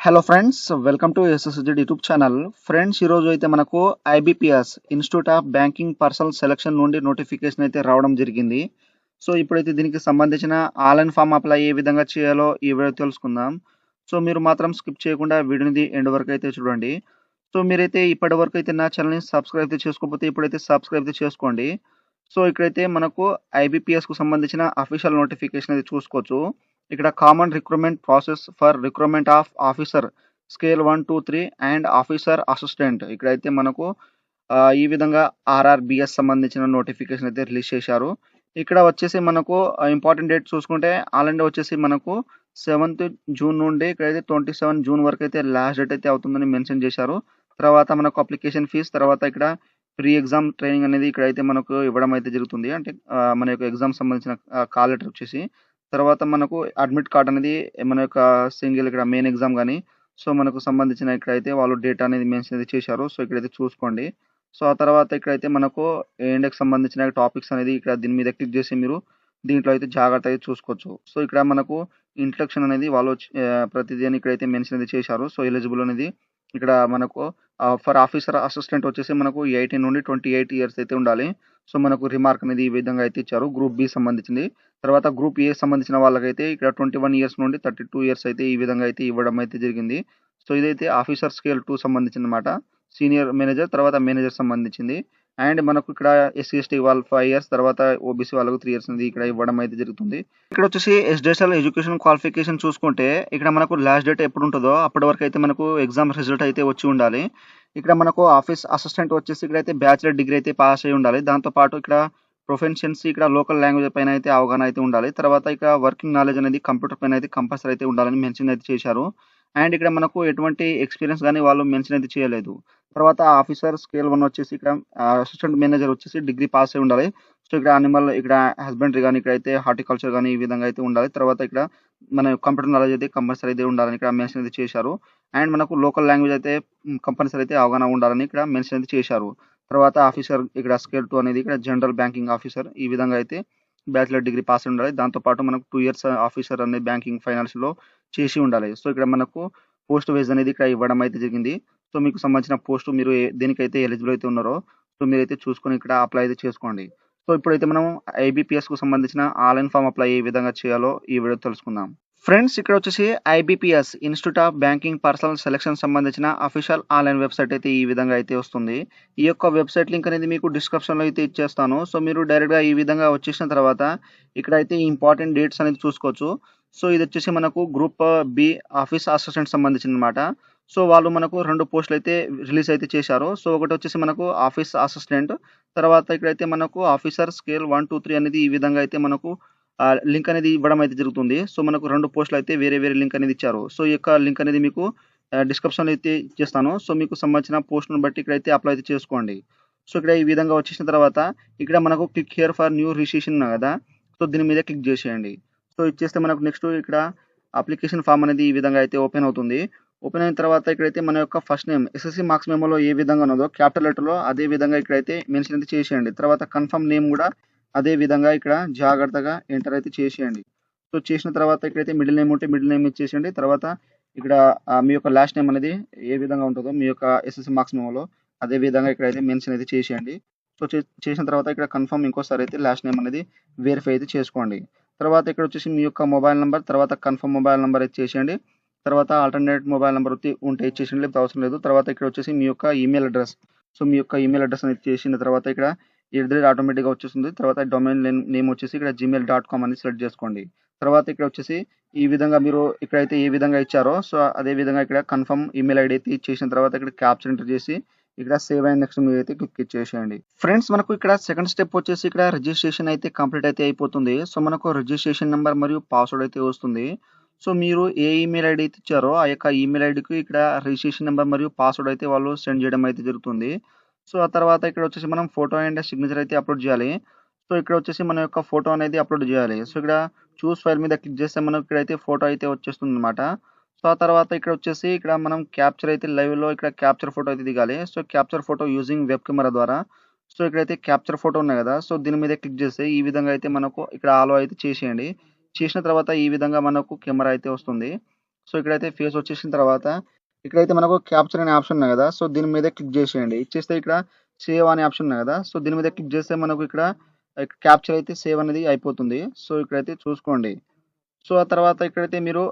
Hello friends, welcome to SSZ YouTube channel. Friends, ఈరోజు అయితే మనకు IBPS institute of banking personal selection నుండి notification అయితే రావడం జరిగింది. సో ఇప్పుడైతే దీనికి సంబంధించిన ఆన్లైన్ ఫామ్ అప్లై ఏ విధంగా చేయాలో ఈ వీడియో తెలుసుకుందాం. సో మీరు మాత్రం స్కిప్ చేయకుండా వీడియోని ఎండ్ వరకు అయితే చూడండి. సో మీరైతే ఇప్పటి వరకు అయితే నా ఛానల్ని సబ్స్క్రైబ్ అయితే చేసుకోకపోతే ఇప్పుడైతే సబ్స్క్రైబ్ అయితే చేసుకోండి. సో ఇక్కడైతే మనకు ఐబీపీఎస్కు సంబంధించిన అఫీషియల్ నోటిఫికేషన్ అయితే చూసుకోవచ్చు. ఇక్కడ common recruitment process for recruitment of officer scale 1, 2, 3 and officer assistant. ఇక్కడైతే మనకు ఈ విధంగా ఆర్ఆర్బిఎస్ సంబంధించిన నోటిఫికేషన్ అయితే రిలీజ్ చేశారు. ఇక్కడ వచ్చేసి మనకు ఇంపార్టెంట్ డేట్ చూసుకుంటే ఆల్రెడీ వచ్చేసి మనకు 7th జూన్ నుండి ఇక్కడైతే 27 జూన్ వరకు అయితే లాస్ట్ డేట్ అయితే అవుతుందని మెన్షన్ చేశారు. తర్వాత మనకు అప్లికేషన్ ఫీజ్, తర్వాత ఇక్కడ ప్రీ ఎగ్జామ్ ట్రైనింగ్ అనేది ఇక్కడైతే మనకు ఇవ్వడం అయితే జరుగుతుంది. అంటే మన యొక్క ఎగ్జామ్ సంబంధించిన కాల్ లెటర్ వచ్చేసి, తర్వాత మనకు అడ్మిట్ కార్డ్ అనేది మన యొక్క సింగిల్ ఇక్కడ మెయిన్ ఎగ్జామ్ కానీ సో మనకు సంబంధించిన ఇక్కడైతే వాళ్ళు డేటా అనేది మెన్షన్ అయితే చేశారు. సో ఇక్కడైతే చూసుకోండి. సో ఆ తర్వాత ఇక్కడైతే మనకు ఏండెక్స్ సంబంధించిన టాపిక్స్ అనేది ఇక్కడ దీని మీద క్లిక్ చేసి మీరు దీంట్లో అయితే జాగ్రత్త అయితే చూసుకోవచ్చు. సో ఇక్కడ మనకు ఇంట్రడక్షన్ అనేది వాళ్ళు ప్రతిదీ అని ఇక్కడైతే మెన్షన్ అయితే చేశారు. సో ఎలిజిబుల్ అనేది ఇక్కడ మనకు ఫర్ ఆఫీసర్ అసిస్టెంట్ వచ్చేసి మనకు 18 నుండి 28 ఇయర్స్ అయితే ఉండాలి. సో మనకు రిమార్క్ అనేది ఈ విధంగా అయితే ఇచ్చారు. గ్రూప్ బి సంబంధించింది. తర్వాత గ్రూప్ ఏ సంబంధించిన వాళ్ళకైతే ఇక్కడ 21 ఇయర్స్ నుండి 32 ఇయర్స్ అయితే ఈ విధంగా అయితే ఇవ్వడం అయితే జరిగింది. సో ఇదైతే ఆఫీసర్ స్కేల్ 2 సంబంధించిందన్నమాట. సీనియర్ మేనేజర్, తర్వాత మేనేజర్ సంబంధించింది. అండ్ మనకు ఇక్కడ ఎస్సీ ఎస్టీ వాళ్ళు 5 ఇయర్స్, తర్వాత ఓబీసీ వాళ్ళకు 3 ఇయర్స్ అనేది ఇక్కడ ఇవ్వడం అయితే జరుగుతుంది. ఇక్కడ వచ్చేసి ఎస్డిఎస్ఎల్ ఎడ్యుకేషన్ క్వాలిఫికేషన్ చూసుకుంటే ఇక్కడ మనకు లాస్ట్ డేట్ ఎప్పుడు ఉంటుందో అప్పటి వరకు అయితే మనకు ఎగ్జామ్ రిజల్ట్ అయితే వచ్చి ఉండాలి. ఇక్కడ మనకు ఆఫీస్ అసిస్టెంట్ వచ్చేసి ఇక్కడైతే బ్యాచిలర్ డిగ్రీ అయితే పాస్ అయి ఉండాలి. దాంతోపాటు ఇక్కడ ప్రొఫెషన్సీ ఇక్కడ లోకల్ లాంగ్వేజ్ పైన అయితే అవగాహన అయితే ఉండాలి. తర్వాత ఇక్కడ వర్కింగ్ నాలెడ్జ్ అనేది కంప్యూటర్ పైన అయితే కంపల్సరీ అయితే ఉండాలని మెన్షన్ అయితే చేశారు. అండ్ ఇక్కడ మనకు ఎటువంటి ఎక్స్పీరియన్స్ కానీ వాళ్ళు మెన్షన్ అయితే చేయలేదు. తర్వాత ఆఫీసర్ స్కేల్ 1 వచ్చేసి ఇక్కడ అసిస్టెంట్ మేనేజర్ వచ్చేసి డిగ్రీ పాస్ అయి ఉండాలి. సో ఇక్కడ అనిమల్ ఇక్కడ హస్బెండరీ కానీ ఇక్కడైతే హార్టికల్చర్ కానీ ఈ విధంగా అయితే ఉండాలి. తర్వాత ఇక్కడ మన కంప్యూటర్ నాలెడ్జ్ అయితే కంపల్సరీ అయితే ఉండాలని ఇక్కడ మెన్షన్ అయితే చేశారు. అండ్ మనకు లోకల్ లాంగ్వేజ్ అయితే కంపల్సరీ అయితే అవగాహన ఉండాలని ఇక్కడ మెన్షన్ అయితే చేశారు. తర్వాత ఆఫీసర్ ఇక్కడ స్కేల్ 2 అనేది ఇక్కడ జనరల్ బ్యాంకింగ్ ఆఫీసర్ ఈ విధంగా అయితే బ్యాచిలర్ డిగ్రీ పాస్ అయి ఉండాలి. దాంతోపాటు మనకు 2 ఇయర్స్ ఆఫీసర్ అనేది బ్యాంకింగ్ ఫైనాన్స్‌లో చేసి ఉండాలి. సో ఇక్కడ మనకు పోస్ట్ వైస్ అనేది ఇక్కడ ఇవ్వడం అయితే జరిగింది. సో మీకు సంబంధించిన పోస్ట్ మీరు దేనికైతే ఎలిజిబుల్ అయితే ఉన్నారో సో మీరైతే చూసుకొని ఇక్కడ అప్లై అయితే చేసుకోండి. సో ఇప్పుడైతే మనం ఐబీపీఎస్‌కు సంబంధించిన ఆన్‌లైన్ ఫామ్ అప్లై ఏ విధంగా చేయాలో ఈ వీడియో తెలుసుకుందాం. ఫ్రెండ్స్, ఇక్కడ వచ్చేసి IBPS institute of banking personal selection సంబంధించిన అఫీషియల్ ఆన్లైన్ వెబ్సైట్ అయితే ఈ విధంగా అయితే వస్తుంది. ఈ యొక్క వెబ్సైట్ లింక్ అనేది మీకు డిస్క్రిప్షన్లో అయితే ఇచ్చేస్తాను. సో మీరు డైరెక్ట్గా ఈ విధంగా వచ్చేసిన తర్వాత ఇక్కడైతే ఇంపార్టెంట్ డేట్స్ అనేది చూసుకోవచ్చు. సో ఇది వచ్చేసి మనకు గ్రూప్ బి ఆఫీస్ అసిస్టెంట్ సంబంధించిన అనమాట. సో వాళ్ళు మనకు 2 పోస్టులు అయితే రిలీజ్ అయితే చేశారు. సో ఒకటి వచ్చేసి మనకు ఆఫీస్ అసిస్టెంట్, తర్వాత ఇక్కడైతే మనకు ఆఫీసర్ స్కేల్ 1, 2, 3 అనేది ఈ విధంగా అయితే మనకు లింక్ అనేది ఇవ్వడం అయితే జరుగుతుంది. సో మనకు 2 పోస్టులు అయితే వేరే వేరే లింక్ అనేది ఇచ్చారు. సో ఈ యొక్క లింక్ అనేది మీకు డిస్క్రిప్షన్‌లో అయితే ఇచ్చేస్తాను. సో మీకు సంబంధించిన పోస్ట్‌ని బట్టి ఇక్కడైతే అప్లై అయితే చేసుకోండి. సో ఇక్కడ ఈ విధంగా వచ్చేసిన తర్వాత ఇక్కడ మనకు click here for new registration ఉంది కదా! సో దీని మీద క్లిక్ చేసేయండి. సో ఇచ్చేస్తే మనకు నెక్స్ట్ ఇక్కడ అప్లికేషన్ ఫామ్ అనేది ఈ విధంగా అయితే ఓపెన్ అవుతుంది. ఓపెన్ అయిన తర్వాత ఇక్కడైతే మన యొక్క ఫస్ట్ నేమ్ ఎస్ఎస్‌సి మార్క్స్ మెమోలో ఏ విధంగా ఉన్నదో క్యాపిటల్ లెటర్‌లో అదే విధంగా ఇక్కడైతే మెన్షన్ అయితే చేసేయండి. తర్వాత కన్ఫర్మ్ నేమ్ కూడా అదే విధంగా ఇక్కడ జాగ్రత్తగా ఎంటర్ అయితే చేసేయండి. సో చేసిన తర్వాత ఇక్కడైతే మిడిల్ నేమ్ ఉంటే మిడిల్ నేమ్ ఇచ్చేసేయండి. తర్వాత ఇక్కడ మీ యొక్క లాస్ట్ నేమ్ అనేది ఏ విధంగా ఉంటుందో మీ యొక్క ఎస్ఎస్‌సి మార్క్స్ మెమోలో అదే విధంగా ఇక్కడైతే మెన్షన్ అయితే చేసేయండి. సో చేసిన తర్వాత ఇక్కడ కన్ఫర్మ్ ఇంకోసారి అయితే లాస్ట్ నేమ్ అనేది వెరిఫై అయితే చేసుకోండి. తర్వాత ఇక్కడ వచ్చేసి మీ యొక్క మొబైల్ నంబర్, తర్వాత కన్ఫర్మ్ మొబైల్ నంబర్ ఇచ్చేసేయండి. తర్వాత ఆల్టర్‌నేట్ మొబైల్ నంబర్ ఉంటే ఇచ్చేసేయండి. లేకపోతే అవసరం లేదు. తర్వాత ఇక్కడ వచ్చేసి మీ యొక్క ఈమెయిల్ అడ్రెస్. సో మీ యొక్క ఈమెయిల్ అడ్రెస్ అనేది చేసిన తర్వాత ఇక్కడ ఆటోమేటిక్‌గా వచ్చేస్తుంది. తర్వాత డొమైన్ నేమ్ వచ్చేసి ఇక్కడ gmail.com అని సెలెక్ట్ చేసుకోండి. తర్వాత ఇక్కడ వచ్చేసి ఈ విధంగా మీరు ఇక్కడైతే ఏ విధంగా ఇచ్చారో సో అదే విధంగా ఇక్కడ కన్ఫర్మ్ ఈమెయిల్ ఐడీ అయితే ఇచ్చేసిన తర్వాత ఇక్కడ క్యాప్చర్ ఎంటర్ చేసి ఇక్కడ సేవ్ అండ్ నెక్స్ట్ మీద అయితే క్లిక్ ఇచ్చేసేయండి. ఫ్రెండ్స్, మనకు ఇక్కడ సెకండ్ స్టెప్ వచ్చేసి ఇక్కడ రిజిస్ట్రేషన్ అయితే కంప్లీట్ అయితే అయిపోతుంది. సో మనకు రిజిస్ట్రేషన్ నెంబర్ మరియు పాస్వర్డ్ అయితే వస్తుంది. సో మీరు ఏ ఈమెయిల్ ఐడీ అయితే ఇచ్చారో ఆ యొక్క ఈమెయిల్ ఐడీకి ఇక్కడ రిజిస్ట్రేషన్ నెంబర్ మరియు పాస్వర్డ్ అయితే వాళ్ళు సెండ్ చేయడం అయితే జరుగుతుంది. సో ఆ తర్వాత ఇక్కడ వచ్చేసి మనం ఫోటో అండ్ సిగ్నేచర్ అయితే అప్లోడ్ చేయాలి. సో ఇక్కడ వచ్చేసి మన యొక్క ఫోటో అనేది అప్లోడ్ చేయాలి. సో ఇక్కడ చూస్ ఫైల్ మీద క్లిక్ చేస్తే మనకు ఇక్కడైతే ఫోటో అయితే వచ్చేస్తుందన్నమాట. సో ఆ తర్వాత ఇక్కడ వచ్చేసి ఇక్కడ మనం క్యాప్చర్ అయితే లైవ్‌లో ఇక్కడ క్యాప్చర్ ఫోటో అయితే దిగాలి. So capture photo using web camera ద్వారా. సో ఇక్కడైతే క్యాప్చర్ ఫోటో ఉన్నాయి కదా! సో దీని మీద క్లిక్ చేస్తే ఈ విధంగా అయితే మనకు ఇక్కడ ఆలో అయితే చేసేయండి. చేసిన తర్వాత ఈ విధంగా మనకు కెమెరా అయితే వస్తుంది. సో ఇక్కడైతే ఫేస్ వచ్చేసిన తర్వాత ఇక్కడైతే మనకు క్యాప్చర్ అనే ఆప్షన్ ఉన్నాయి కదా, సో దీని మీద క్లిక్ చేసేయండి. ఇచ్చేస్తే ఇక్కడ సేవ్ అనే ఆప్షన్ ఉన్నాయి కదా, సో దీని మీద క్లిక్ చేస్తే మనకు ఇక్కడ క్యాప్చర్ అయితే సేవ్ అనేది అయిపోతుంది. సో ఇక్కడైతే చూసుకోండి. సో ఆ తర్వాత ఇక్కడైతే మీరు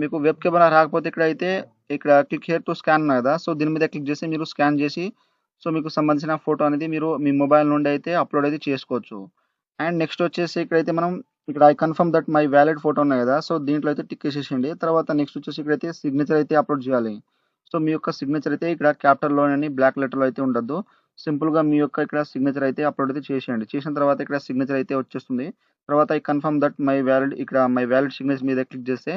మీకు వెబ్ కెమెరా రాకపోతే ఇక్కడైతే ఇక్కడ క్లిక్ హియర్ టు స్కాన్ ఉంది కదా, సో దీని మీద క్లిక్ చేసి మీరు స్కాన్ చేసి సో మీకు సంబంధించిన ఫోటో అనేది మీరు మీ మొబైల్ నుండి అయితే అప్లోడ్ అయితే చేసుకోవచ్చు. అండ్ నెక్స్ట్ వచ్చేసి ఇక్కడైతే మనం ఇక్కడ I confirm that my valid photo ఉన్నాయి కదా, సో దీంట్లో అయితే టిక్ చేసేసేయండి. తర్వాత నెక్స్ట్ వచ్చేసి ఇక్కడైతే సిగ్నేచర్ అయితే అప్లోడ్ చేయాలి. సో మీ యొక్క సిగ్నేచర్ అయితే ఇక్కడ క్యాపిటల్లోని బ్లాక్ లెటర్లో అయితే ఉండద్దు. సింపుల్గా మీ యొక్క ఇక్కడ సిగ్నేచర్ అయితే అప్లోడ్ అయితే చేసేయండి. చేసిన తర్వాత ఇక్కడ సిగ్నేచర్ అయితే వచ్చేస్తుంది. తర్వాత I confirm that my valid ఇక్కడ మై వ్యాలిడ్ సిగ్నేచర్ మీద క్లిక్ చేస్తే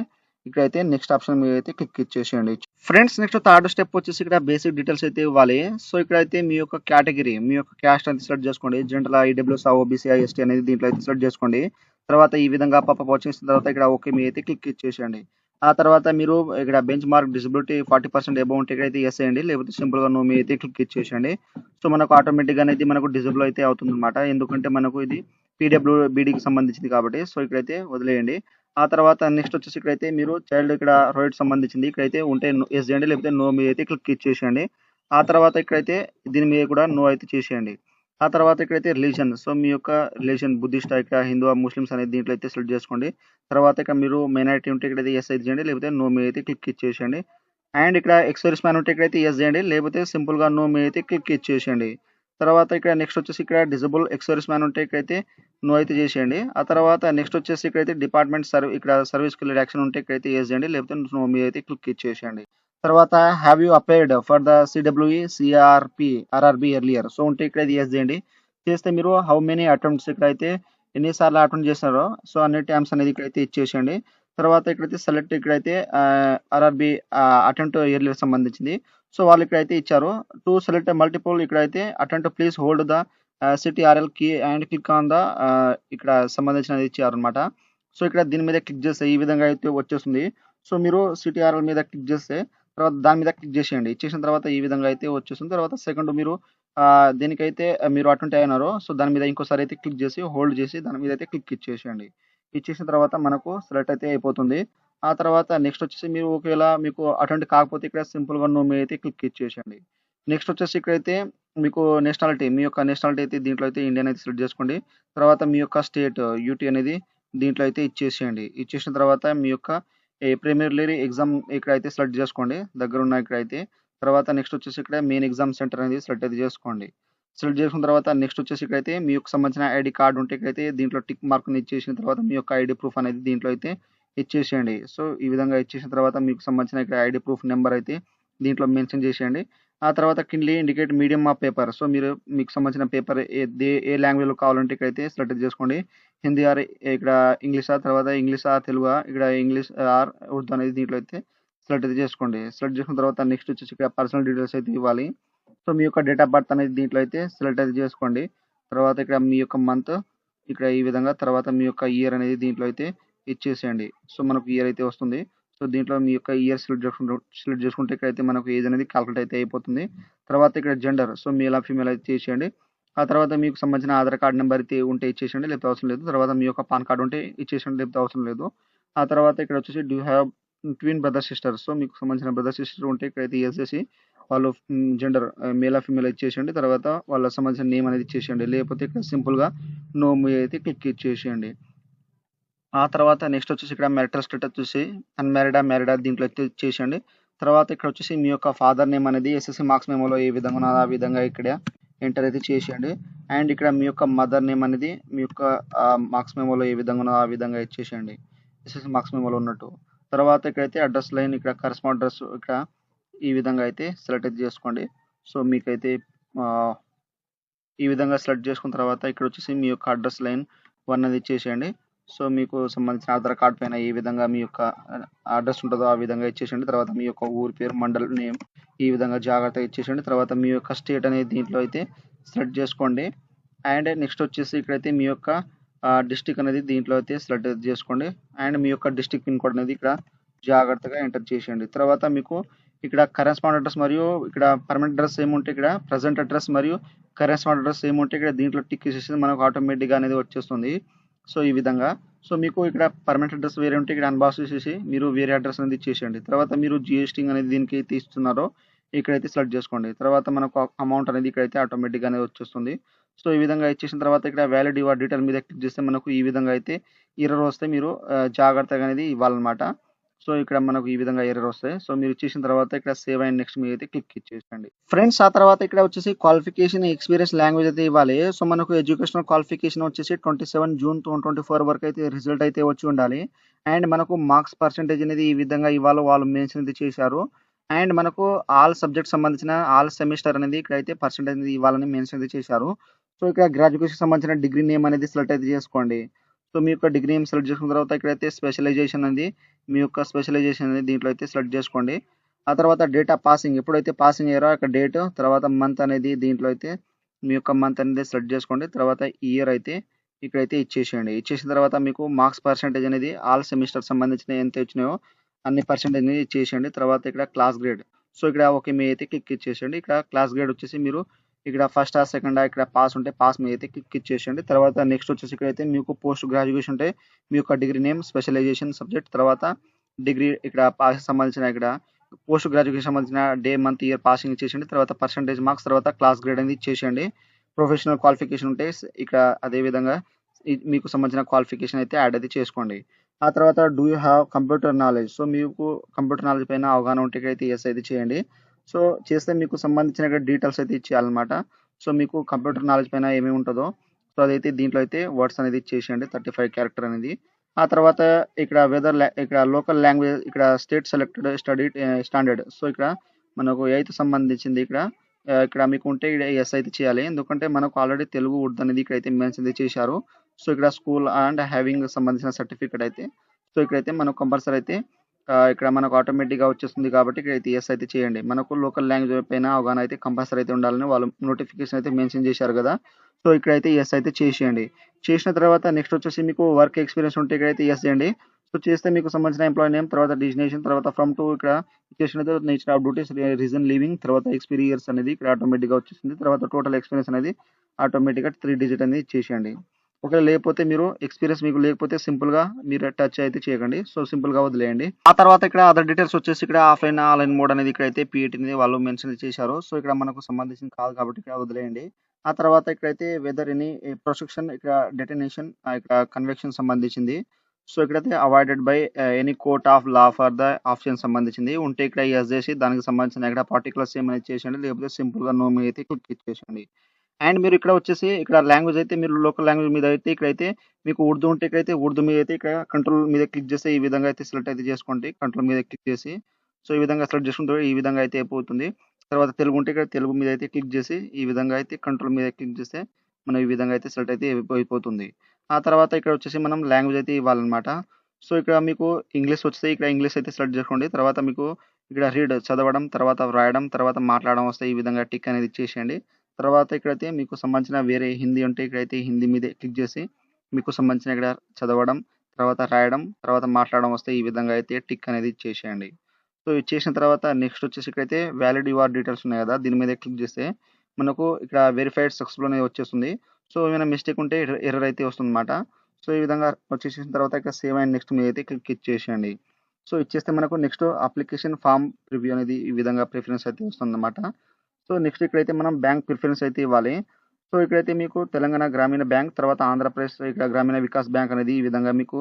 ఇక్కడైతే నెక్స్ట్ ఆప్షన్ మీద అయితే క్లిక్ ఇచ్చేసేయండి. ఫ్రెండ్స్ నెక్స్ట్ థర్డ్ స్టెప్ వచ్చేసి ఇక్కడ బేసిక్ డీటెయిల్స్ అయితే ఇవ్వాలి. సో ఇక్కడైతే మీ యొక్క కేటగిరీ మీ యొక్క క్యాస్ట్ అయితే సెలెక్ట్ చేసుకోండి. జనరల్ ఈడబ్ల్యూఎస్ ఓబీసీ ఎస్టీ అనేది దీంట్లో అయితే సెలెక్ట్ చేసుకోండి. తర్వాత ఈ విధంగా పాపప్ వచ్చేసిన తర్వాత ఇక్కడ ఓకే మీ అయితే క్లిక్ ఇచ్చేసేయండి. ఆ తర్వాత మీరు ఇక్కడ బెంచ్ మార్క్ డిజబిలిటీ 40% అబౌవ్ ఉంటే ఇక్కడైతే ఎస్ చేయండి, లేకపోతే సింపుల్గా నో మీ అయితే క్లిక్ ఇచ్చేసేయండి. సో మనకు ఆటోమేటిక్గా అనేది మనకు డిజబుల్ అయితే అవుతుంది అనమాట, ఎందుకంటే మనకు ఇది పీడబ్ల్యూబీడీకి సంబంధించింది కాబట్టి. సో ఇక్కడైతే వదిలేయండి. ఆ తర్వాత నెక్స్ట్ వచ్చేసి ఇక్కడైతే మీరు చైల్డ్ ఇక్కడ రైట్ సంబంధించింది ఇక్కడైతే ఉంటే ఎస్ చేయండి, లేకపోతే నో మీ అయితే క్లిక్ ఇచ్చేసేయండి. ఆ తర్వాత ఇక్కడైతే దీని మీద కూడా నో అయితే చేసేయండి. ఆ తర్వాత ఇక్కడైతే రిలీజన్, సో మీ యొక్క రిలీజన్ బుద్ధిస్ట్ ఇక్కడ హిందూ ముస్లిమ్స్ అనేది దీంట్లో అయితే సెలెక్ట్ చేసుకోండి. తర్వాత ఇక్కడ మీరు మైనారిటీ ఉంటే ఇక్కడైతే ఎస్ అయితే చేయండి, లేకపోతే నో మీ అయితే క్లిక్ ఇచ్చేసేయండి. అండ్ ఇక్కడ ఎక్స్ మ్యాన్ ఉంటే ఇక్కడైతే ఎస్ చేయండి, లేకపోతే సింపుల్గా నో మీ అయితే క్లిక్ ఇచ్చేసేయండి. తర్వాత ఇక్కడ నెక్స్ట్ వచ్చేసి ఇక్కడ డిజబుల్ ఎక్స్ మ్యాన్ ఉంటే ఇక్కడైతే నో అయితే చేసేయండి. ఆ తర్వాత నెక్స్ట్ వచ్చేసి ఇక్కడైతే డిపార్ట్మెంట్ ఇక్కడ సర్వీస్ కి యాక్షన్ ఉంటే ఇక్కడైతే ఎస్ చేయండి, లేకపోతే నో మీ అయితే క్లిక్ ఇచ్చేసేయండి. తర్వాత have you applied for the సిడబ్ల్యూఈ CRP RRB earlier, so ఉంటే ఇక్కడ ఎస్ చేయండి. చేస్తే మీరు హౌ మెనీ అటెంప్ట్స్ ఇక్కడైతే ఎన్నిసార్లు అటెంప్ట్ చేస్తారో సో అన్ని టైమ్స్ అనేది ఇక్కడైతే ఇచ్చేసేయండి. తర్వాత ఇక్కడైతే సెలెక్ట్ ఇక్కడైతే ఆర్ఆర్బి అటెంప్ట్ ఇయర్లీ సంబంధించింది. సో వాళ్ళు ఇక్కడైతే ఇచ్చారు టు సెలెక్ట్ మల్టిపుల్ ఇక్కడైతే attempt please hold the CTRL key and click on the ఇక్కడ సంబంధించినది ఇచ్చారు అనమాట. సో ఇక్కడ దీని మీద క్లిక్ చేస్తే ఈ విధంగా అయితే వచ్చేస్తుంది. సో మీరు సిటీఆర్ఎల్ మీద క్లిక్ చేస్తే తర్వాత దాని మీద క్లిక్ చేసేయండి. ఇచ్చేసిన తర్వాత ఈ విధంగా అయితే వచ్చేస్తుంది. తర్వాత సెకండ్ మీరు దేనికైతే మీరు అటెంప్ట్ అయినారో సో దాని మీద ఇంకోసారి అయితే క్లిక్ చేసి హోల్డ్ చేసి దాని మీద అయితే క్లిక్ ఇచ్చేసేయండి. ఇచ్చేసిన తర్వాత మనకు సెలెక్ట్ అయితే అయిపోతుంది. ఆ తర్వాత నెక్స్ట్ వచ్చేసి మీరు ఒకవేళ మీకు అటెంప్ట్ కాకపోతే ఇక్కడ సింపుల్గా నో మీద అయితే క్లిక్ ఇచ్చేసేయండి. నెక్స్ట్ వచ్చేసి ఇక్కడైతే మీకు నేషనాలిటీ మీ యొక్క నేషనాలిటీ అయితే దీంట్లో అయితే ఇండియన్ అయితే సెలెక్ట్ చేసుకోండి. తర్వాత మీ యొక్క స్టేట్ యూటీ అనేది దీంట్లో అయితే ఇచ్చేసేయండి. ఇచ్చేసిన తర్వాత మీ యొక్క ప్రిమిలరీ ఎగ్జామ్ ఇక్కడైతే సెలెక్ట్ చేసుకోండి దగ్గర ఉన్న ఇక్కడైతే. తర్వాత నెక్స్ట్ వచ్చేసి ఇక్కడ మెయిన్ ఎగ్జామ్ సెంటర్ అనేది సెలెక్ట్ అయితే చేసుకోండి. సెలెక్ట్ చేసుకున్న తర్వాత నెక్స్ట్ వచ్చేసి ఇక్కడైతే మీ యొక్క సంబంధించిన ఐడి కార్డు ఉంటే ఇక్కడైతే దీంట్లో టిక్ మార్క్ని ఇచ్చేసిన తర్వాత మీ యొక్క ఐడి ప్రూఫ్ అనేది దీంట్లో అయితే ఇచ్చేసేయండి. సో ఈ విధంగా ఇచ్చేసిన తర్వాత మీకు సంబంధించిన ఇక్కడ ఐడి ప్రూఫ్ నెంబర్ అయితే దీంట్లో మెన్షన్ చేసేయండి. ఆ తర్వాత kindly indicate medium of paper, so మీరు మీకు సంబంధించిన పేపర్ ఏ లాంగ్వేజ్లో కావాలంటే ఇక్కడైతే సెలెక్ట్ చేసుకోండి. హిందీ ఆర్ ఇక్కడ ఇంగ్లీష్ తర్వాత ఇంగ్లీష్ ఆర్ తెలుగు ఇక్కడ ఇంగ్లీష్ ఆర్ ఉర్దూ అనేది దీంట్లో అయితే సెలెక్ట్ అయితే చేసుకోండి. సెలెక్ట్ చేసుకున్న తర్వాత నెక్స్ట్ వచ్చేసి ఇక్కడ పర్సనల్ డీటెయిల్స్ అయితే ఇవ్వాలి. సో మీ యొక్క డేట్ ఆఫ్ బర్త్ అనేది దీంట్లో అయితే సెలెక్ట్ అయితే చేసుకోండి. తర్వాత ఇక్కడ మీ యొక్క మంత్ ఇక్కడ ఈ విధంగా, తర్వాత మీ యొక్క ఇయర్ అనేది దీంట్లో అయితే ఇచ్చేసేయండి. సో మనకు ఇయర్ అయితే వస్తుంది. సో దీంట్లో మీ యొక్క ఇయర్ సెలెక్ట్ చేసుకుంటే ఇక్కడైతే మనకు ఏజ్ అనేది క్యాల్కులేట్ అయితే అయిపోతుంది. తర్వాత ఇక్కడ జెండర్, సో మేల్ ఫీమేల్ అయితే చేసేయండి. ఆ తర్వాత మీకు సంబంధించిన ఆధార్ కార్డ్ నెంబర్ అయితే ఉంటే ఇచ్చేసేయండి, లేకపోతే అవసరం లేదు. తర్వాత మీ యొక్క పాన్ కార్డ్ ఉంటే ఇచ్చేసేయండి, లేకపోతే అవసరం లేదు. ఆ తర్వాత ఇక్కడ వచ్చేసి do have twin brother sister, so మీకు సంబంధించిన బ్రదర్ సిస్టర్ ఉంటే ఇక్కడైతే ఎస్ చేసి వాళ్ళు జెండర్ మేల్ ఫీమేల్ ఇచ్చేసేయండి. తర్వాత వాళ్ళ సంబంధించిన నేమ్ అనేది ఇచ్చేసేయండి, లేకపోతే ఇక్కడ సింపుల్గా నో మీ అయితే క్లిక్ ఇచ్చేసేయండి. ఆ తర్వాత నెక్స్ట్ వచ్చేసి ఇక్కడ మ్యారిటల్ స్టేటస్ వచ్చేసి మ్యారీడా దీంట్లో అయితే చేసేయండి. తర్వాత ఇక్కడ వచ్చేసి మీ యొక్క ఫాదర్ నేమ్ అనేది ఎస్ఎస్సి మార్క్స్ మెమోలో ఏ విధంగా ఉన్నదో ఆ విధంగా ఇక్కడ ఎంటర్ అయితే చేసేయండి. అండ్ ఇక్కడ మీ యొక్క మదర్ నేమ్ అనేది మీ యొక్క మార్క్స్ మెమోలో ఏ విధంగా ఉన్నదో ఆ విధంగా ఇచ్చేసేయండి, ఎస్ఎస్సి మార్క్స్ మెమోలో ఉన్నట్టు. తర్వాత ఇక్కడైతే అడ్రస్ లైన్ ఇక్కడ కరెస్పాండ్ అడ్రస్ ఇక్కడ ఈ విధంగా అయితే సెలెక్ట్ అయితే చేసుకోండి. సో మీకైతే ఈ విధంగా సెలెక్ట్ చేసుకున్న తర్వాత ఇక్కడ వచ్చేసి మీ యొక్క అడ్రస్ లైన్ 1 అనేది ఇచ్చేసేయండి. సో మీకు సంబంధించిన ఆధార్ కార్డ్ పైన ఏ విధంగా మీ యొక్క అడ్రస్ ఉంటుందో ఆ విధంగా ఇచ్చేసేయండి. తర్వాత మీ యొక్క ఊరి పేరు మండల్ నేమ్ ఈ విధంగా జాగ్రత్తగా ఇచ్చేసేయండి. తర్వాత మీ యొక్క స్టేట్ అనేది దీంట్లో అయితే సెలెక్ట్ చేసుకోండి. అండ్ నెక్స్ట్ వచ్చేసి ఇక్కడైతే మీ యొక్క డిస్టిక్ అనేది దీంట్లో అయితే సెలెక్ట్ చేసుకోండి. అండ్ మీ యొక్క డిస్టిక్ పిన్ కోడ్ అనేది ఇక్కడ జాగ్రత్తగా ఎంటర్ చేసేయండి. తర్వాత మీకు ఇక్కడ కరెస్పాండ్ అడ్రస్ మరియు ఇక్కడ పర్మనెంట్ అడ్రస్ ఏముంటే ఇక్కడ ప్రజెంట్ అడ్రస్ మరియు కరెస్పాండ్ అడ్రస్ ఏముంటే ఇక్కడ దీంట్లో టిక్ చేసేసి మనకు ఆటోమేటిక్గా అనేది వచ్చేస్తుంది. సో ఈ విధంగా సో మీకు ఇక్కడ పర్మనెంట్ అడ్రస్ వేరే ఉంటే ఇక్కడ అన్బాక్స్ చేసేసి మీరు వేరే అడ్రస్ అనేది ఇచ్చేసేయండి. తర్వాత మీరు జీఎస్టీ అనేది దీనికి అయితే ఇస్తున్నారో ఇక్కడైతే సెలెక్ట్ చేసుకోండి. తర్వాత మనకు అమౌంట్ అనేది ఇక్కడైతే ఆటోమేటిక్‌గా అనేది వచ్చేస్తుంది. సో ఈ విధంగా ఇచ్చేసిన తర్వాత ఇక్కడ వాలిడ్ యువర్ డీటెయిల్ మీద క్లిక్ చేస్తే మనకు ఈ విధంగా అయితే ఎర్రర్ వస్తే మీరు జాగ్రత్తగా అనేది ఇవ్వాలన్నమాట. సో ఇక్కడ మనకు ఈ విధంగా ఎర్రర్ వస్తాయి. సో మీరు ఇచ్చేసిన తర్వాత ఇక్కడ సేవ్ అండ్ నెక్స్ట్ మీద అయితే క్లిక్ ఇచ్చేసండి. ఫ్రెండ్స్ ఆ తర్వాత ఇక్కడ వచ్చేసి క్వాలిఫికేషన్, ఎక్స్పీరియన్స్, లాంగ్వేజ్ అయితే ఇవ్వాలి. సో మనకు ఎడ్యుకేషనల్ క్వాలిఫికేషన్ వచ్చేసి 27 జూన్ 2024 వరకు అయితే రిజల్ట్ అయితే వచ్చి ఉండాలి. అండ్ మనకు మార్క్స్ పర్సెంటేజ్ అనేది ఈ విధంగా ఇవ్వాలో వాళ్ళు మెన్షన్ అయితే చేశారు. అండ్ మనకు ఆల్ సబ్జెక్ట్ సంబంధించిన ఆల్ సెమిస్టర్ అనేది ఇక్కడైతే పర్సెంటేజ్ అనేది ఇవ్వాలని మెన్షన్ అయితే చేశారు. సో ఇక్కడ గ్రాడ్యుయేషన్ సంబంధించిన డిగ్రీ నేమ్ అనేది సెలెక్ట్ అయితే చేసుకోండి. సో మీ యొక్క డిగ్రీ నేమ్ సెలెక్ట్ చేసుకున్న తర్వాత ఇక్కడైతే స్పెషలైజేషన్ అనేది మీ యొక్క స్పెషలైజేషన్ అనేది దీంట్లో అయితే సెలెక్ట్ చేసుకోండి. ఆ తర్వాత డేట్ ఆఫ్ పాసింగ్ ఎప్పుడైతే పాసింగ్ అయ్యారో అక్కడ డేట్, తర్వాత మంత్ అనేది దీంట్లో అయితే మీ యొక్క మంత్ అనేది సెలెక్ట్ చేసుకోండి. తర్వాత ఇయర్ అయితే ఇక్కడైతే ఇచ్చేసేయండి. ఇచ్చేసిన తర్వాత మీకు మార్క్స్ పర్సెంటేజ్ అనేది ఆల్ సెమిస్టర్ సంబంధించిన ఎంత వచ్చినాయో అన్ని పర్సెంటేజ్ అనేది ఇచ్చేసేయండి. తర్వాత ఇక్కడ క్లాస్ గ్రేడ్, సో ఇక్కడ ఓకే మీ అయితే క్లిక్ ఇచ్చేసేయండి. ఇక్కడ క్లాస్ గ్రేడ్ వచ్చేసి మీరు ఇక్కడ ఫస్టా సెకండా ఇక్కడ పాస్ ఉంటే పాస్ మీద అయితే క్లిక్ ఇచ్చేసేయండి. తర్వాత నెక్స్ట్ వచ్చేసి ఇక్కడైతే మీకు పోస్ట్ గ్రాడ్యుయేషన్ ఉంటే మీ యొక్క డిగ్రీ నేమ్, స్పెషలైజేషన్ సబ్జెక్ట్, తర్వాత డిగ్రీ ఇక్కడ పాస్ సంబంధించిన ఇక్కడ పోస్ట్ గ్రాడ్యుయేషన్ సంబంధించిన డే, మంత్, ఇయర్ పాసింగ్ ఇచ్చేసేయండి. తర్వాత పర్సెంటేజ్ మార్క్స్, తర్వాత క్లాస్ గ్రేడ్ అనేది ఇచ్చేసేయండి. ప్రొఫెషనల్ క్వాలిఫికేషన్ ఉంటే ఇక్కడ అదే విధంగా మీకు సంబంధించిన క్వాలిఫికేషన్ అయితే యాడ్ అయితే చేసుకోండి. ఆ తర్వాత do you have computer knowledge, so మీకు కంప్యూటర్ నాలెడ్జ్ పైన అవగాహన ఉంటే అయితే ఎస్ అయితే చేయండి. సో చేస్తే మీకు సంబంధించిన డీటెయిల్స్ అయితే ఇచ్చేయాలన్నమాట. సో మీకు కంప్యూటర్ నాలెడ్జ్ పైన ఏమేమి ఉంటుందో సో అదైతే దీంట్లో అయితే వర్డ్స్ అనేది ఇచ్చేసేయండి, 35 క్యారెక్టర్ అనేది. ఆ తర్వాత ఇక్కడ ఇక్కడ లోకల్ లాంగ్వేజ్, ఇక్కడ state selected study standard, so ఇక్కడ మనకు ఎయిత్ సంబంధించింది ఇక్కడ ఇక్కడ మీకు ఉంటే ఇక్కడ ఎస్ అయితే చేయాలి. ఎందుకంటే మనకు ఆల్రెడీ తెలుగు, ఉర్దూ అనేది ఇక్కడైతే మెన్షన్ చేశారు. సో ఇక్కడ స్కూల్ అండ్ హ్యావింగ్ సంబంధించిన సర్టిఫికేట్ అయితే సో ఇక్కడైతే మనకు కంపల్సరీ అయితే ఇక్కడ మనకు ఆటోమేటిక్గా వచ్చేస్తుంది కాబట్టి ఇక్కడైతే ఎస్ అయితే చేయండి. మనకు లోకల్ లాంగ్వేజ్ పైన అవగాహన అయితే కంపల్సరీ అయితే ఉండాలని వాళ్ళు నోటిఫికేషన్ అయితే మెన్షన్ చేశారు కదా. సో ఇక్కడైతే ఎస్ అయితే చేసేయండి. చేసిన తర్వాత నెక్స్ట్ వచ్చేసి మీకు వర్క్ ఎక్స్పీరియన్స్ ఉంటే ఇక్కడైతే ఎస్ చేయండి. సో చేస్తే మీకు సంబంధించిన ఎంప్లాయీ నేమ్, తర్వాత డెస్టినేషన్, తర్వాత ఫ్రమ్ టు ఇక్కడ చేసిన nature of duties, reason leaving, తర్వాత ఎక్స్పీరియన్స్ అనేది ఇక్కడ ఆటోమేటిక్గా వచ్చేసింది. తర్వాత టోటల్ ఎక్స్పీరియన్స్ అనేది ఆటోమేటిక్గా 3 డిజిట్ అనేది చేసేయండి. ఒకవేళ లేకపోతే మీరు ఎక్స్పీరియన్స్ మీకు లేకపోతే సింపుల్గా మీరు టచ్ అయితే చేయకండి. సో సింపుల్గా వదిలేయండి. ఆ తర్వాత ఇక్కడ అదర్ డీటెయిల్స్ వచ్చేసి ఇక్కడ ఆఫ్లైన్, ఆన్లైన్ మోడ్ అనేది ఇక్కడైతే పీఈటీ అనేది వాళ్ళు మెన్షన్ చేశారు. సో ఇక్కడ మనకు సంబంధించింది కాదు కాబట్టి ఇక్కడ వదిలేయండి. ఆ తర్వాత ఇక్కడైతే వెదర్ ఎనీ ప్రొసెక్షన్, ఇక్కడ డెటనేషన్, ఇక్కడ కన్వెక్షన్ సంబంధించింది. సో ఇక్కడైతే avoided by any court of law for the option సంబంధించింది ఉంటే ఇక్కడ ఎస్ చేసి దానికి సంబంధించిన ఇక్కడ పర్టికులర్స్ ఏమైనా చేసేయండి, లేకపోతే సింపుల్గా నో మీద అయితే క్లిక్ ఇచ్చేసేయండి. అండ్ మీరు ఇక్కడ వచ్చేసి ఇక్కడ లాంగ్వేజ్ అయితే మీరు లోకల్ లాంగ్వేజ్ మీద అయితే ఇక్కడైతే మీకు ఉర్దూ ఉంటే ఇక్కడైతే ఉర్దూ మీద అయితే ఇక్కడ కంట్రోల్ మీద క్లిక్ చేస్తే ఈ విధంగా అయితే సెలెక్ట్ అయితే చేసుకోండి. కంట్రోల్ మీద క్లిక్ చేసి సో ఈ విధంగా సెలెక్ట్ చేసుకుంటే ఈ విధంగా అయితే అయిపోతుంది. తర్వాత తెలుగు ఉంటే ఇక్కడ తెలుగు మీద అయితే క్లిక్ చేసి ఈ విధంగా అయితే కంట్రోల్ మీద క్లిక్ చేస్తే మనం ఈ విధంగా అయితే సెలెక్ట్ అయితే అయిపోతుంది. ఆ తర్వాత ఇక్కడ వచ్చేసి మనం లాంగ్వేజ్ అయితే ఇవ్వాలన్నమాట. సో ఇక్కడ మీకు ఇంగ్లీష్ వస్తే ఇక్కడ ఇంగ్లీష్ అయితే సెలెక్ట్ చేసుకోండి. తర్వాత మీకు ఇక్కడ రీడ్ చదవడం, తర్వాత వ్రాయడం, తర్వాత మాట్లాడడం వస్తే ఈ విధంగా టిక్ అనేది ఇచ్చేసేయండి. తర్వాత ఇక్కడైతే మీకు సంబంధించిన వేరే హిందీ ఉంటే ఇక్కడైతే హిందీ మీద క్లిక్ చేసి మీకు సంబంధించిన ఇక్కడ చదవడం, తర్వాత రాయడం, తర్వాత మాట్లాడడం వస్తే ఈ విధంగా అయితే టిక్ అనేది ఇచ్చేసేయండి. సో ఇచ్చేసిన తర్వాత నెక్స్ట్ వచ్చేసి ఇక్కడైతే వ్యాలిడ్ యువర్ డీటెయిల్స్ ఉన్నాయి కదా, దీని మీద క్లిక్ చేస్తే మనకు ఇక్కడ వెరిఫైడ్ సక్సెస్ఫుల్ అనేది వచ్చేస్తుంది. సో ఏమైనా మిస్టేక్ ఉంటే ఎర్రర్ అయితే వస్తుందన్నమాట. సో ఈ విధంగా వచ్చేసిన తర్వాత ఇక్కడ సేవ్ అండ్ నెక్స్ట్ మీద అయితే క్లిక్ ఇచ్చేసేయండి. సో ఇచ్చేస్తే మనకు నెక్స్ట్ అప్లికేషన్ ఫామ్ ప్రివ్యూ అనేది ఈ విధంగా ప్రిఫరెన్స్ అయితే వస్తుందన్నమాట. సో నెక్స్ట్ ఇక్కడైతే మనం బ్యాంక్ ప్రిఫరెన్స్ అయితే ఇవ్వాలి. సో ఇక్కడైతే మీకు తెలంగాణ గ్రామీణ బ్యాంక్, తర్వాత ఆంధ్రప్రదేశ్ ఇక్కడ గ్రామీణ వికాస్ బ్యాంక్ అనేది ఈ విధంగా మీకు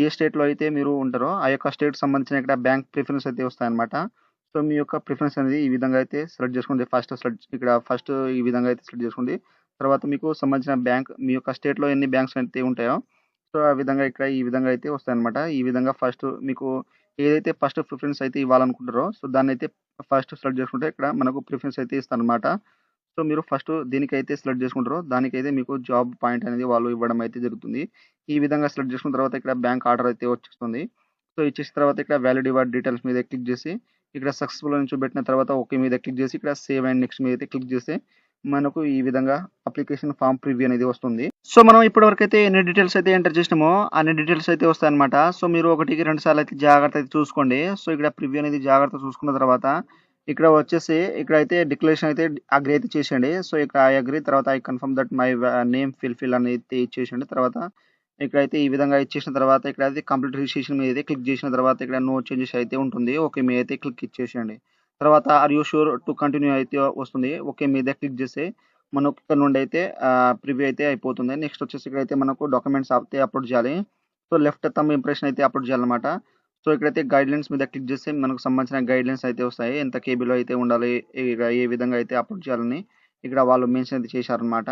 ఏ స్టేట్లో అయితే మీరు ఉంటారో ఆ యొక్క స్టేట్ సంబంధించిన ఇక్కడ బ్యాంక్ ప్రిఫరెన్స్ అయితే వస్తాయన్నమాట. సో మీ యొక్క ప్రిఫరెన్స్ అనేది ఈ విధంగా అయితే సెలెక్ట్ చేసుకోండి. ఫస్ట్ ఈ విధంగా అయితే సెలెక్ట్ చేసుకోండి. తర్వాత మీకు సంబంధించిన బ్యాంక్ మీ యొక్క స్టేట్లో ఎన్ని బ్యాంక్స్ అయితే ఉంటాయో సో ఆ విధంగా ఇక్కడ ఈ విధంగా అయితే వస్తాయన్నమాట. ఈ విధంగా ఫస్ట్ మీకు ఏదైతే ఫస్ట్ ప్రిఫరెన్స్ అయితే ఇవ్వాలనుకుంటారో సో దాన్ని అయితే ఫస్ట్ సెలెక్ట్ చేసుకుంటే ఇక్కడ మనకు ప్రిఫరెన్స్ అయితే ఇస్తారనమాట. సో మీరు ఫస్ట్ దీనికైతే సెలెక్ట్ చేసుకుంటారో దానికైతే మీకు జాబ్ పాయింట్ అనేది వాళ్ళు ఇవ్వడం అయితే జరుగుతుంది. ఈ విధంగా సెలెక్ట్ చేసుకున్న తర్వాత ఇక్కడ బ్యాంక్ ఆర్డర్ అయితే వచ్చేస్తుంది. సో ఇచ్చేసిన తర్వాత ఇక్కడ వ్యాలిడ్ యువర్ డీటెయిల్స్ మీద క్లిక్ చేసి ఇక్కడ సక్సెస్ఫుల్ అని చూపెట్టిన తర్వాత ఓకే మీద క్లిక్ చేసి ఇక్కడ సేవ్ అండ్ నెక్స్ట్ మీద అయితే క్లిక్ చేస్తే మనకు ఈ విధంగా అప్లికేషన్ ఫామ్ ప్రివ్యూ అనేది వస్తుంది. సో మనం ఇప్పటివరకు అయితే ఎన్ని డీటెయిల్స్ అయితే ఎంటర్ చేసినామో అన్ని డీటెయిల్స్ అయితే వస్తాయన్నమాట. సో మీరు 1కి 2 సార్లు అయితే జాగ్రత్త అయితే చూసుకోండి. సో ఇక్కడ ప్రివ్యూ అనేది జాగ్రత్త చూసుకున్న తర్వాత ఇక్కడ వచ్చేసి ఇక్కడైతే డిక్లరేషన్ అయితే అగ్రీ అయితే చేసేయండి. సో ఇక్కడ ఐ అగ్రీ, తర్వాత I confirm that my name fill అనేది ఇచ్చేసేయండి. తర్వాత ఇక్కడైతే ఈ విధంగా ఇచ్చేసిన తర్వాత ఇక్కడైతే కంప్లీట్ రిజిస్ట్రేషన్ మీద అయితే క్లిక్ చేసిన తర్వాత ఇక్కడ నో చేంజెస్ అయితే ఉంటుంది. ఓకే మీద అయితే క్లిక్ ఇచ్చేసేయండి. తర్వాత are you sure to continue అయితే వస్తుంది. ఓకే మీద క్లిక్ చేస్తే మనకు ఇక్కడ నుండి అయితే ప్రివ్యూ అయితే అయిపోతుంది. నెక్స్ట్ వచ్చేసి ఇక్కడైతే మనకు డాక్యుమెంట్స్ అయితే అప్లోడ్ చేయాలి. సో లెఫ్ట్ థంబ్ ఇంప్రెషన్ అయితే అప్లోడ్ చేయాలన్నమాట. సో ఇక్కడైతే గైడ్‌లైన్స్ మీద క్లిక్ చేస్తే మనకు సంబంధించిన గైడ్‌లైన్స్ అయితే వస్తాయి. ఎంత కేబీలో అయితే ఉండాలి, ఇక ఏ విధంగా అయితే అప్లోడ్ చేయాలని ఇక్కడ వాళ్ళు మెన్షన్ అయితే చేశారన్నమాట.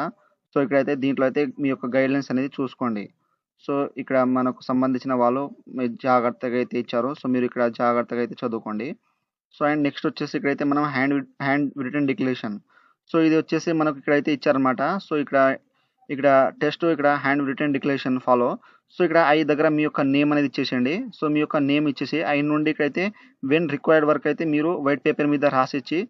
సో ఇక్కడైతే దీంట్లో అయితే మీ యొక్క గైడ్‌లైన్స్ అనేది చూసుకోండి. సో ఇక్కడ మనకు సంబంధించిన వాళ్ళు మీరు జాగ్రత్తగా అయితే ఇచ్చారు. సో మీరు ఇక్కడ జాగ్రత్తగా అయితే చదువుకోండి. సో అండ్ నెక్స్ట్ వచ్చేసి ఇక్కడైతే మనం హ్యాండ్ రిటన్ డిక్లరేషన్. సో ఇది వచ్చేసి మనకు ఇక్కడైతే ఇచ్చారన్నమాట. సో ఇక్కడ టెస్ట్ ఇక్కడ hand written declaration follow. So ఇక్కడ ఐ దగ్గర మీ యొక్క నేమ్ అనేది ఇచ్చేసేయండి. సో మీ యొక్క నేమ్ ఇచ్చేసి ఐ నుండి ఇక్కడైతే వెన్ రిక్వైర్డ్ వరకు అయితే మీరు వైట్ పేపర్ మీద రాసిచ్చి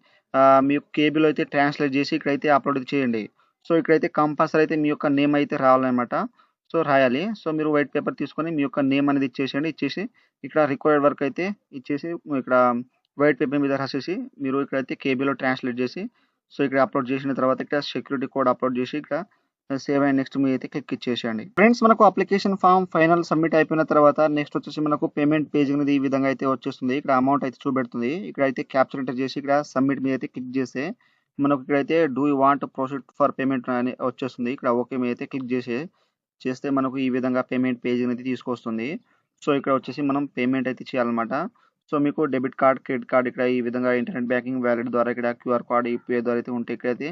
మీ యొక్క కేబీలో అయితే ట్రాన్స్లేట్ చేసి ఇక్కడైతే అప్లోడ్ చేయండి. సో ఇక్కడైతే కంపల్సరీ అయితే మీ యొక్క నేమ్ అయితే రావాలన్నమాట. సో రాయాలి. సో మీరు వైట్ పేపర్ తీసుకొని మీ యొక్క నేమ్ అనేది ఇచ్చేసేయండి. ఇచ్చేసి ఇక్కడ రిక్వైర్డ్ వర్క్ అయితే ఇచ్చేసి ఇక్కడ వైట్ పేపర్ మీద రాసేసి మీరు ఇక్కడైతే కేబీలో ట్రాన్స్లేట్ చేసి సో ఇక్కడ అప్లోడ్ చేసిన తర్వాత ఇక్కడ సెక్యూరిటీ కోడ్ అప్లోడ్ చేసి ఇక్కడ సేవ్ అండ్ నెక్స్ట్ మీద అయితే క్లిక్ ఇచ్చేసేయండి. ఫ్రెండ్స్ మనకు అప్లికేషన్ ఫామ్ ఫైనల్ సబ్మిట్ అయిపోయిన తర్వాత నెక్స్ట్ వచ్చేసి మనకు పేమెంట్ పేజ్ అనేది ఈ విధంగా అయితే వచ్చేస్తుంది. ఇక్కడ అమౌంట్ అయితే చూపెడుతుంది. ఇక్కడైతే క్యాప్చర్ ఎంటర్ చేసి ఇక్కడ సబ్మిట్ మీద అయితే క్లిక్ చేస్తే మనకు ఇక్కడైతే do you want proceed for payment అని వచ్చేస్తుంది. ఇక్కడ ఓకే మీద అయితే క్లిక్ చేస్తే మనకు ఈ విధంగా పేమెంట్ పేజ్ అనేది తీసుకొస్తుంది. సో ఇక్కడ వచ్చేసి మనం పేమెంట్ అయితే చేయాలన్నమాట. సో మీకు డెబిట్ కార్డ్, క్రెడిట్ కార్డ్ ఇక్కడ ఈ విధంగా ఇంటర్నెట్ బ్యాంకింగ్ వాలెట్ ద్వారా ఇక్కడ క్యూఆర్ కార్డ్, యూపీఐ ద్వారా అయితే ఉంటే ఇక్కడైతే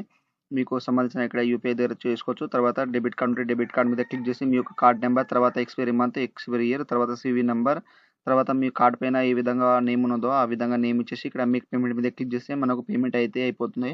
మీకు సంబంధించిన ఇక్కడ యూపీఐ ద్వారా చేసుకోవచ్చు. తర్వాత డెబిట్ కార్డ్ ఉంటే డెబిట్ కార్డ్ మీద క్లిక్ చేసి మీ యొక్క కార్డ్ నెంబర్, తర్వాత ఎక్స్పైరీ మంత్, ఎక్స్పైరీ ఇయర్, తర్వాత సివి నెంబర్, తర్వాత మీ కార్డ్ పైన ఏ విధంగా నేమ్ ఉన్నదో ఆ విధంగా నేమ్ ఇచ్చేసి ఇక్కడ మీకు పేమెంట్ మీద క్లిక్ చేస్తే మనకు పేమెంట్ అయితే అయిపోతుంది.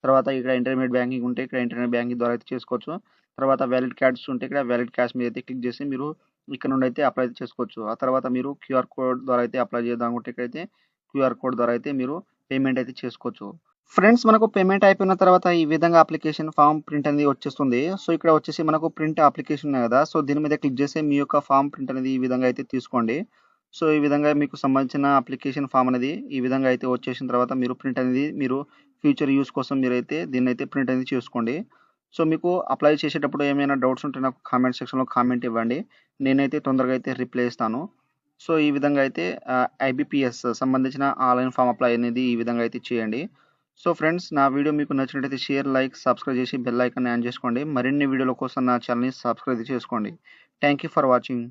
తర్వాత ఇక్కడ ఇంటర్నెట్ బ్యాంకింగ్ ఉంటే ఇక్కడ ఇంటర్నెట్ బ్యాంకింగ్ ద్వారా అయితే చేసుకోవచ్చు. తర్వాత వ్యాలిడ్ క్యాష్ ఉంటే ఇక్కడ వ్యాలిడ్ క్యాష్ మీద అయితే క్లిక్ చేసి మీరు ఇక్కడ నుండి అయితే అప్లై చేసుకోవచ్చు. ఆ తర్వాత మీరు క్యూఆర్ కోడ్ ద్వారా అయితే అప్లై చేద్దాం అనుకుంటే ఇక్కడైతే క్యూఆర్ కోడ్ ద్వారా అయితే మీరు పేమెంట్ అయితే చేసుకోవచ్చు. ఫ్రెండ్స్ మనకు పేమెంట్ అయిపోయిన తర్వాత ఈ విధంగా అప్లికేషన్ ఫామ్ ప్రింట్ అనేది వచ్చేస్తుంది. సో ఇక్కడ వచ్చేసి మనకు ప్రింట్ అప్లికేషన్ ఉన్నాయి కదా, సో దీని మీద క్లిక్ చేసి మీ యొక్క ఫామ్ ప్రింట్ అనేది ఈ విధంగా అయితే తీసుకోండి. సో ఈ విధంగా మీకు సంబంధించిన అప్లికేషన్ ఫామ్ అనేది ఈ విధంగా అయితే వచ్చేసిన తర్వాత మీరు ప్రింట్ అనేది మీరు ఫ్యూచర్ యూస్ కోసం మీరైతే దీన్ని అయితే ప్రింట్ అనేది చేసుకోండి. సో మీకు అప్లై చేసేటప్పుడు ఏమైనా డౌట్స్ ఉంటే నాకు కామెంట్ సెక్షన్లో కామెంట్ ఇవ్వండి. నేనైతే తొందరగా అయితే రిప్లై ఇస్తాను. సో ఈ విధంగా అయితే ఐబీపీఎస్ సంబంధించిన ఆన్లైన్ ఫామ్ అప్లై అనేది ఈ విధంగా అయితే చేయండి. సో ఫ్రెండ్స్ నా వీడియో మీకు నచ్చినట్లయితే షేర్, లైక్, సబ్స్క్రైబ్ చేసి బెల్ ఐకాన్ ఆన్ చేసుకోండి. మరిన్ని వీడియోల కోసం నా ఛానల్ని సబ్స్క్రైబ్ చేసుకోండి. Thank you for watching.